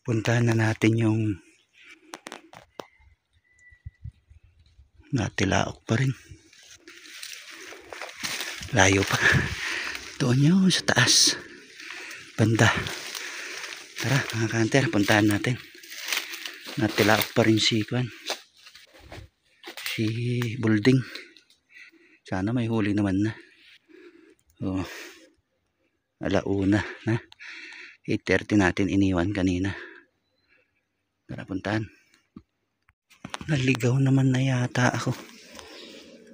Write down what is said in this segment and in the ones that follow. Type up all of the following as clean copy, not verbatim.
Puntahan na natin yung Natilaok pa rin. Layo pa. Doon yun sa taas. Banda. Tara mga ka-hunter, puntahan natin. Natilaok pa rin si Bulding. Sana may huli naman na. Oh, alauna na. 8:30 natin iniwan kanina. Tara puntahan. Naligaw naman na yata ako.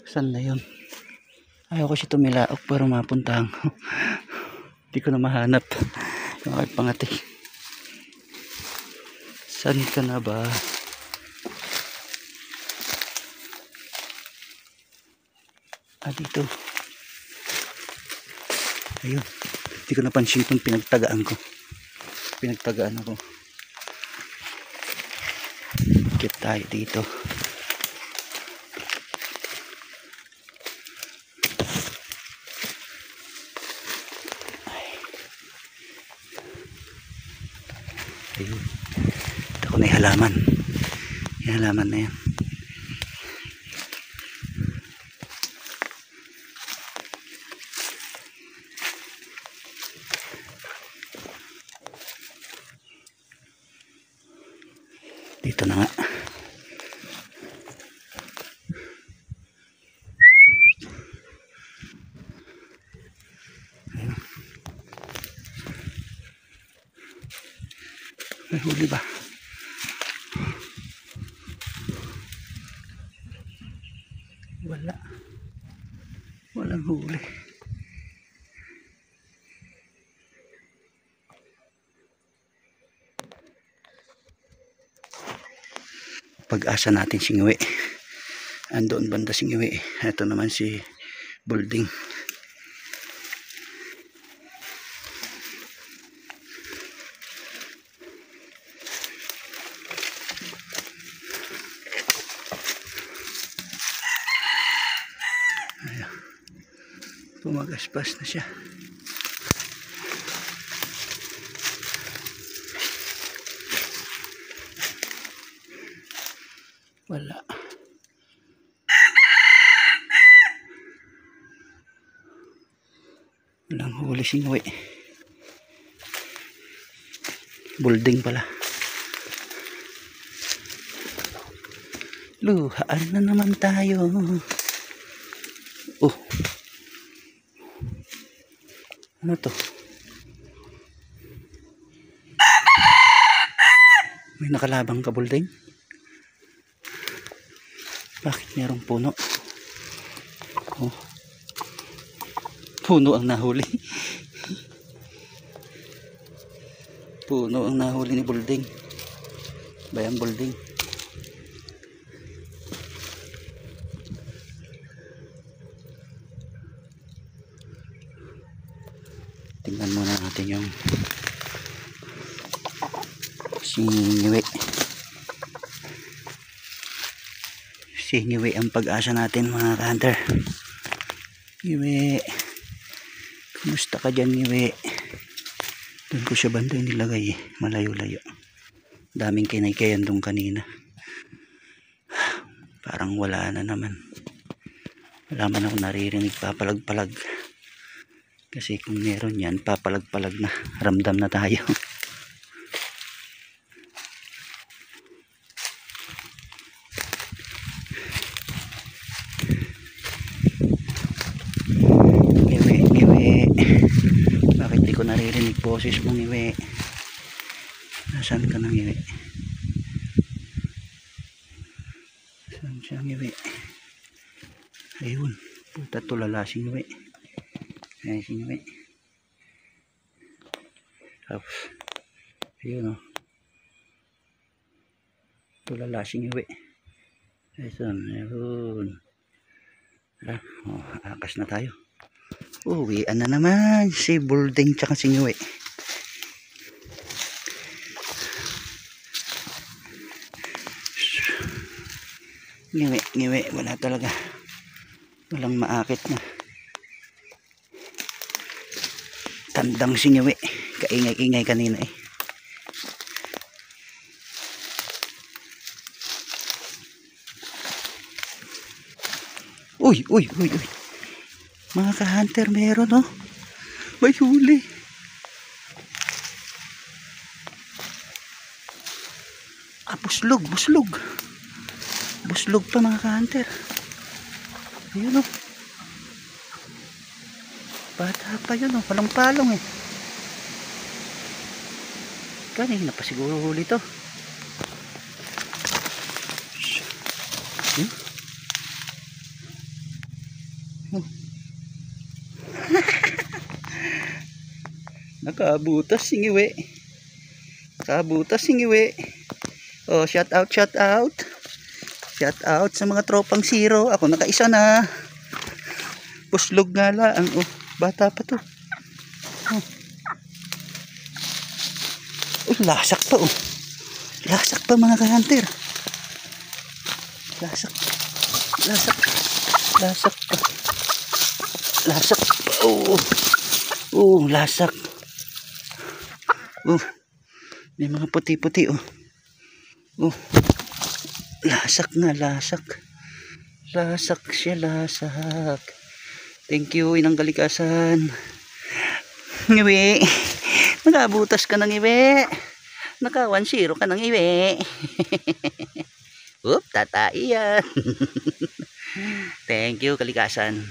Saan na yun? Ayaw ko siya tumilaok pero mapuntahan ko. Hindi ko na mahanap yung aking pangati. Saan ka na ba? Dito. Ayun. Hindi ko napansin kung pinagtagaan ko. Pinagtagaan ako. Ikit tayo dito. Ayun. Ito ko na yung halaman. Yung halaman na yan. Dito na nga. Ayun. May huli ba? Wala. Walang huli. Pag-asa natin singiwi. Andoon banda singiwi. Ito naman si Bulding. Ayan. Pumagaspas na siya. Wala. Walang huli singawi. Bulding pala. Luhaan na naman tayo. Oh. Ano to? May nakalabang ka, Bulding? Bakit merong puno? Oh. Puno ang nahuli. Puno ang nahuli ni Bulding. Bayang Bulding. Tingnan muna natin yung singiwi. Singiwi ang pag-asa natin mga ka-hunter. Ngiwi. Kumusta ka dyan, ngiwi? Doon ko siya banda nilagay eh. Malayo-layo. Daming kinay-kayan doon kanina. Parang wala na naman. Wala man ako naririnig papalag-palag. Kasi kung meron yan, papalag-palag na. Ramdam na tayo. Ngiwi. Bakit di ko naririnig boses mo, ngiwi? Nasaan ka na, ngiwi? Saan siya, ngiwi? Ayun. Puta tulala si ngiwi. Ay, si ngiwi. Tapos, ayun o. Tulala si ngiwi. Ayun. Akas na tayo. Uwian na naman si Bulding tsaka si ngiwi. Ngiwi, wala talaga. Walang maakit na. Tandang si ngiwi. Kaingay-ingay kanina eh. Uy, uy, uy, uy. Mga ka-hunter, meron oh. May huli. Buslog, buslog. Buslog pa mga ka-hunter. Ayun oh. Bata pa yun oh. Walang palong eh. Kanina pa siguro huli to. Nakabutas singiwi. Nakabutas singiwi. Oh, shout out, shout out. Shout out sa mga tropang zero. Ako nakaisa na. Puslog nga lang. Oh, bata pa to. Oh. Uy, lasak pa oh. Lasak pa mga ka-hunter. Lasak. Lasak. Lasak pa. Lasak pa. Oh. Oh, lasak. Oh. May mga puti-puti oh. Oh. Lasak nga, lasak. Lasak siya, lasak. Thank you, Inang Kalikasan. Ngiwi. Nakabutas ka ng iwi. Naka 1-0 ka ng iwi. Oop, tatai yan. Thank you, Kalikasan.